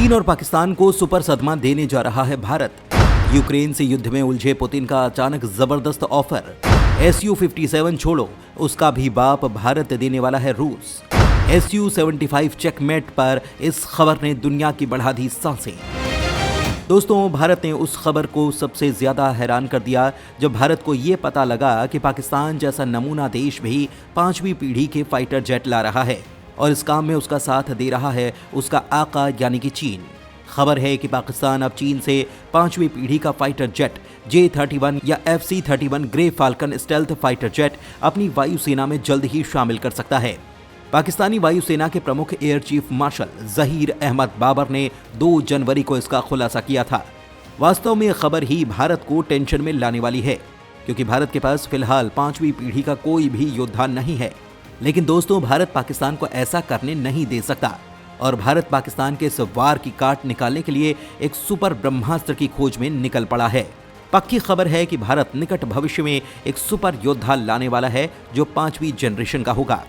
चीन और पाकिस्तान को सुपर सदमा देने जा रहा है भारत। यूक्रेन से युद्ध में उलझे पुतिन का अचानक जबरदस्त ऑफर। Su-57 छोड़ो, उसका भी बाप भारत देने वाला है रूस। Su-75 चेकमेट पर इस खबर ने दुनिया की बढ़ा दी सांसें। दोस्तों, भारत ने उस खबर को सबसे ज्यादा हैरान कर दिया जब भारत को ये पता लगा कि पाकिस्तान जैसा नमूना देश भी 5वीं पीढ़ी के फाइटर जेट ला रहा है और इस काम में उसका साथ दे रहा है उसका आका यानी कि चीन। खबर है कि पाकिस्तान अब चीन से 5वीं पीढ़ी का फाइटर जेट J-31 या FC-31 grey falcon stealth fighter jet अपनी वायुसेना में जल्द ही शामिल कर सकता है। पाकिस्तानी वायुसेना के प्रमुख air chief marshal Zaheer Ahmed Babar ने 2 जनवरी को इसका खुलासा किया था। वास्तव में यह खबर ही भारत को टेंशन में लाने वाली है, क्योंकि भारत के पास फिलहाल 5वीं पीढ़ी का कोई भी योद्धा नहीं है। लेकिन दोस्तों, भारत पाकिस्तान को ऐसा करने नहीं दे सकता और भारत पाकिस्तान के इस वार की काट निकालने के लिए एक सुपर ब्रह्मास्त्र की खोज में निकल पड़ा है। पक्की खबर है कि भारत निकट भविष्य में एक सुपर योद्धा लाने वाला है जो 5वीं जनरेशन का होगा।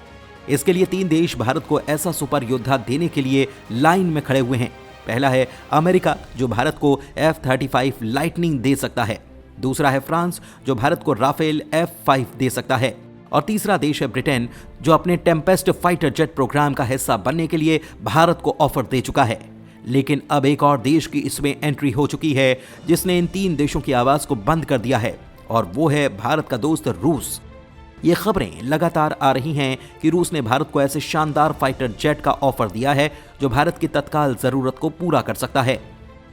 इसके लिए 3 देश भारत को ऐसा सुपर योद्धा देने के लिए लाइन में खड़े हुए हैं। पहला है अमेरिका, जो भारत को F-35 लाइटनिंग दे सकता है। दूसरा है फ्रांस, जो भारत को राफेल F-5 दे सकता है। और तीसरा देश है ब्रिटेन, जो अपने टेम्पेस्ट फाइटर जेट प्रोग्राम का हिस्सा बनने के लिए भारत को ऑफर दे चुका है। लेकिन अब एक और देश की इसमें एंट्री हो चुकी है जिसने इन 3 देशों की आवाज को बंद कर दिया है, और वो है भारत का दोस्त रूस। ये खबरें लगातार आ रही हैं कि रूस ने भारत को ऐसे शानदार फाइटर जेट का ऑफर दिया है जो भारत की तत्काल जरूरत को पूरा कर सकता है।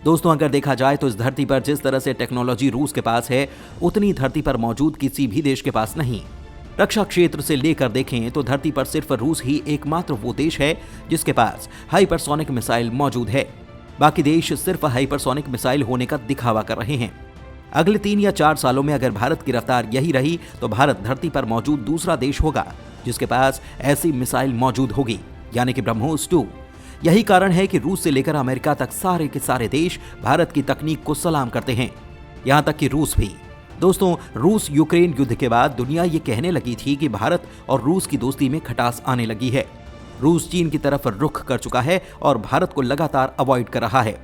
दोस्तों, अगर देखा जाए तो इस धरती पर जिस तरह से टेक्नोलॉजी रूस के पास है, उतनी धरती पर मौजूद किसी भी देश के पास नहीं। रक्षा क्षेत्र से लेकर देखें तो धरती पर सिर्फ रूस ही एकमात्र वो देश है जिसके पास हाइपरसोनिक मिसाइल मौजूद है। बाकी देश सिर्फ हाइपरसोनिक मिसाइल होने का दिखावा कर रहे हैं। अगले 3 या 4 सालों में अगर भारत की रफ्तार यही रही तो भारत धरती पर मौजूद दूसरा देश होगा जिसके पास ऐसी मिसाइल मौजूद होगी, यानी कि ब्रह्मोस 2। यही कारण है कि रूस से लेकर अमेरिका तक सारे के सारे देश भारत की तकनीक को सलाम करते हैं, यहां तक कि रूस भी। दोस्तों, रूस यूक्रेन युद्ध के बाद दुनिया ये कहने लगी थी कि भारत और रूस की दोस्ती में खटास आने लगी है। रूस चीन की तरफ रुख कर चुका है और भारत को लगातार अवॉइड कर रहा है,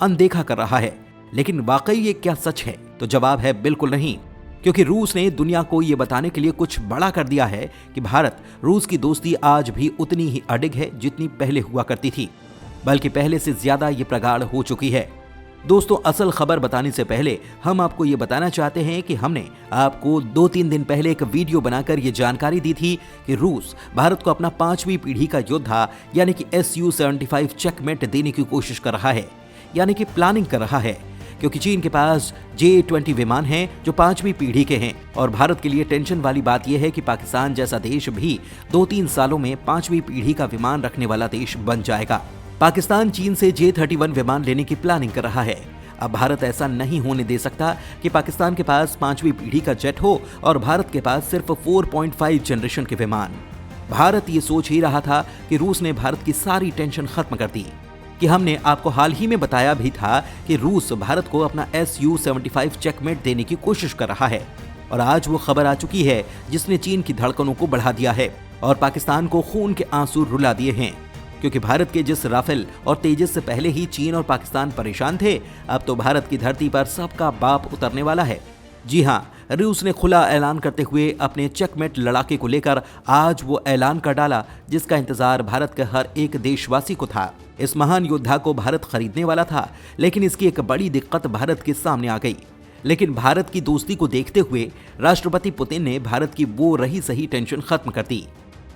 अनदेखा कर रहा है। लेकिन वाकई ये क्या सच है? तो जवाब है बिल्कुल नहीं, क्योंकि रूस ने दुनिया को ये बताने के लिए कुछ बड़ा कर दिया है कि भारत रूस की दोस्ती आज भी उतनी ही अडिग है जितनी पहले हुआ करती थी, बल्कि पहले से ज्यादा ये प्रगाढ़ हो चुकी है। दोस्तों, असल खबर बताने से पहले हम आपको ये बताना चाहते हैं कि हमने आपको 2-3 दिन पहले एक वीडियो बनाकर ये जानकारी दी थी कि रूस भारत को अपना 5वीं पीढ़ी का योद्धा यानी कि Su-75 चेकमेट देने की कोशिश कर रहा है, यानी कि प्लानिंग कर रहा है, क्योंकि चीन के पास J-20 विमान हैं जो 5वीं पीढ़ी के हैं। और भारत के लिए टेंशन वाली बात यह है कि पाकिस्तान जैसा देश भी 2-3 सालों में 5वीं पीढ़ी का विमान रखने वाला देश बन जाएगा। पाकिस्तान चीन से J-31 विमान लेने की प्लानिंग कर रहा है। अब भारत ऐसा नहीं होने दे सकता कि पाकिस्तान के पास 5वीं पीढ़ी का जेट हो और भारत के पास सिर्फ 4.5 जनरेशन के विमान। भारत ये सोच ही रहा था कि रूस ने भारत की सारी टेंशन खत्म कर दी, कि हमने आपको हाल ही में बताया भी था कि रूस भारत को अपना Su-75 चेकमेट देने की कोशिश कर रहा है। और आज वो खबर आ चुकी है जिसने चीन की धड़कनों को बढ़ा दिया है और पाकिस्तान को खून के आंसू रुला दिए हैं, क्योंकि भारत के जिस राफेल और तेजस से पहले ही चीन और पाकिस्तान परेशान थे, अब तो भारत की धरती पर सबका बाप उतरने वाला है। जी हां, रूस ने खुला ऐलान करते हुए अपने चेकमेट लड़ाके को लेकर आज वो ऐलान कर डाला जिसका इंतजार भारत के हर एक देशवासी को था। इस महान योद्धा को भारत खरीदने वाला था, लेकिन इसकी एक बड़ी दिक्कत भारत के सामने आ गई। लेकिन भारत की दोस्ती को देखते हुए राष्ट्रपति पुतिन ने भारत की वो रही सही टेंशन खत्म कर दी।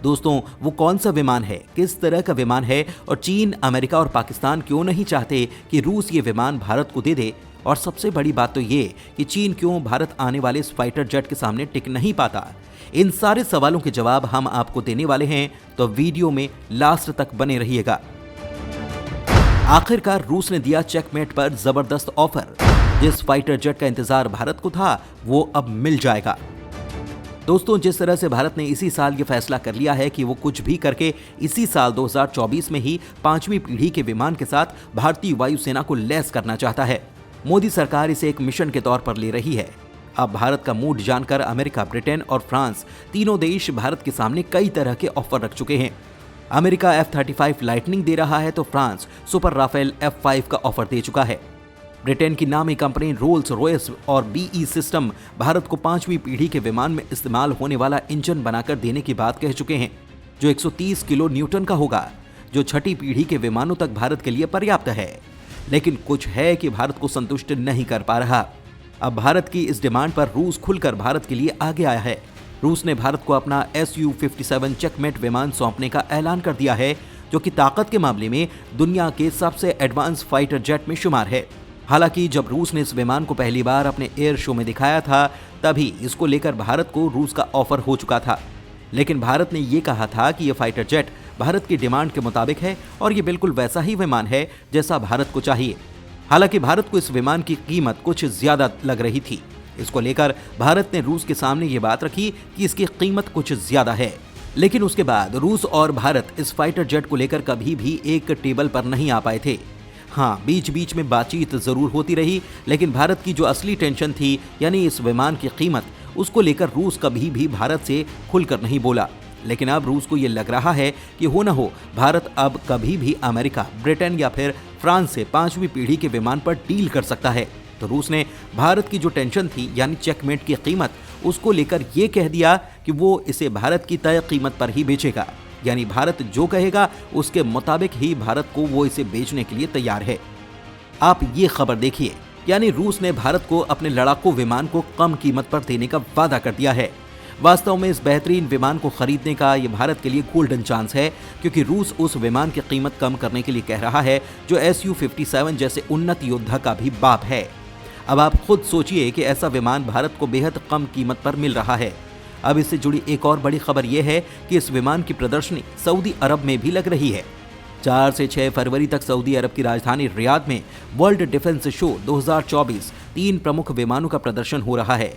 दोस्तों, वो कौन सा विमान है, किस तरह का विमान है, और चीन, अमेरिका और पाकिस्तान क्यों नहीं चाहते कि रूस ये विमान भारत को दे दे? और सबसे बड़ी बात तो ये कि चीन क्यों भारत आने वाले इस फाइटर जेट के सामने टिक नहीं पाता? इन सारे सवालों के जवाब हम आपको देने वाले हैं, तो वीडियो में लास्ट तक बने रहिएगा। आखिरकार रूस ने दिया चेकमेट पर जबरदस्त ऑफर। जिस फाइटर जेट का इंतजार भारत को था वो अब मिल जाएगा। दोस्तों, जिस तरह से भारत ने इसी साल ये फैसला कर लिया है कि वो कुछ भी करके इसी साल 2024 में ही 5वीं पीढ़ी के विमान के साथ भारतीय वायुसेना को लैस करना चाहता है। मोदी सरकार इसे एक मिशन के तौर पर ले रही है। अब भारत का मूड जानकर अमेरिका, ब्रिटेन और फ्रांस तीनों देश भारत के सामने कई तरह के ऑफर रख चुके हैं। अमेरिका F-35 लाइटनिंग दे रहा है तो फ्रांस सुपर राफेल F-5 का ऑफर दे चुका है। ब्रिटेन की नामी कंपनी रोल्स रॉयस और BE सिस्टम भारत को 5वीं पीढ़ी के विमान में इस्तेमाल होने वाला इंजन बनाकर देने की बात कह चुके हैं, जो 130 किलो न्यूटन का होगा, जो 6ठी पीढ़ी के विमानों तक भारत के लिए पर्याप्त है। लेकिन कुछ है कि भारत को संतुष्ट नहीं कर पा रहा। अब भारत की इस डिमांड पर रूस खुलकर भारत के लिए आगे आया है। रूस ने भारत को अपना Su-57 चेकमेट विमान सौंपने का ऐलान कर दिया है, जो कि ताकत के मामले में दुनिया के सबसे एडवांस फाइटर जेट में शुमार है। हालांकि जब रूस ने इस विमान को पहली बार अपने एयर शो में दिखाया था, तभी इसको लेकर भारत को रूस का ऑफर हो चुका था। लेकिन भारत ने ये कहा था कि यह फाइटर जेट भारत की डिमांड के मुताबिक है और ये बिल्कुल वैसा ही विमान है जैसा भारत को चाहिए। हालांकि भारत को इस विमान की कीमत कुछ ज्यादा लग रही थी। इसको लेकर भारत ने रूस के सामने ये बात रखी कि इसकी कीमत कुछ ज्यादा है। लेकिन उसके बाद रूस और भारत इस फाइटर जेट को लेकर कभी भी एक टेबल पर नहीं आ पाए थे। हाँ, बीच बीच में बातचीत जरूर होती रही, लेकिन भारत की जो असली टेंशन थी, यानी इस विमान की कीमत, उसको लेकर रूस कभी भी भारत से खुलकर नहीं बोला। लेकिन अब रूस को ये लग रहा है कि हो न हो भारत अब कभी भी अमेरिका, ब्रिटेन या फिर फ्रांस से 5वीं पीढ़ी के विमान पर डील कर सकता है। तो रूस ने भारत की जो टेंशन थी, यानी चेकमेट की कीमत, उसको लेकर ये कह दिया कि वो इसे भारत की तय कीमत पर ही बेचेगा। यानी भारत जो कहेगा उसके मुताबिक ही भारत को वो इसे बेचने के लिए तैयार है। आप ये खबर देखिए, यानी रूस ने भारत को अपने लड़ाकू विमान को कम कीमत पर देने का वादा कर दिया है। वास्तव में इस बेहतरीन विमान को खरीदने का ये भारत के लिए गोल्डन चांस है, क्योंकि रूस उस विमान की कीमत कम करने के लिए कह रहा है जो Su-57 जैसे उन्नत योद्धा का भी बाप है। अब आप खुद सोचिए कि ऐसा विमान भारत को बेहद कम कीमत पर मिल रहा है। अब इससे जुड़ी एक और बड़ी खबर यह है कि इस विमान की प्रदर्शनी सऊदी अरब में भी लग रही है। 4 से 6 फरवरी तक सऊदी अरब की राजधानी रियाद में वर्ल्ड डिफेंस शो 2024 3 प्रमुख विमानों का प्रदर्शन हो रहा है।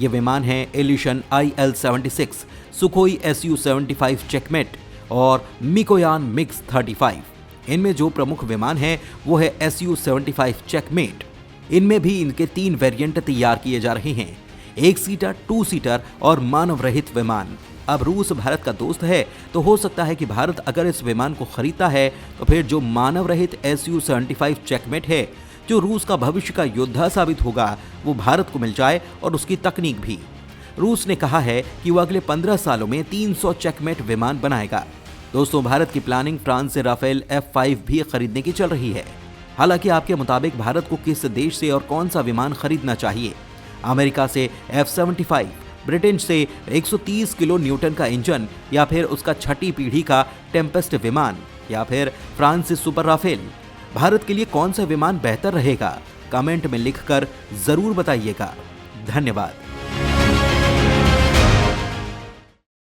ये विमान हैं एलिशन IL-76, सुखोई Su-75 चेकमेट और मिकोयान मिक्स 35। इनमें जो प्रमुख विमान हैं वो है Su-75 चेकमेट। इनमें भी इनके 3 वेरिएंट तैयार किए जा रहे हैं, 1 सीटर, 2 सीटर और मानव रहित विमान। अब रूस भारत का दोस्त है, तो हो सकता है कि भारत अगर इस विमान को खरीदता है तो फिर जो मानव रहित Su-75 चेकमेट है, जो रूस का भविष्य का योद्धा साबित होगा, वो भारत को मिल जाए और उसकी तकनीक भी। रूस ने कहा है कि वो अगले 15 सालों में 300 चेकमेट विमान बनाएगा। दोस्तों, भारत की प्लानिंग फ्रांस से राफेल F-5 भी खरीदने की चल रही है। हालांकि आपके मुताबिक भारत को किस देश से और कौन सा विमान खरीदना चाहिए? अमेरिका से F-75, ब्रिटेन से 130 किलो न्यूटन का इंजन, या फिर उसका 6ठी पीढ़ी का टेम्पेस्ट विमान, या फिर फ्रांस से सुपर राफेल? भारत के लिए कौन सा विमान बेहतर रहेगा? कमेंट में लिखकर जरूर बताइएगा। धन्यवाद।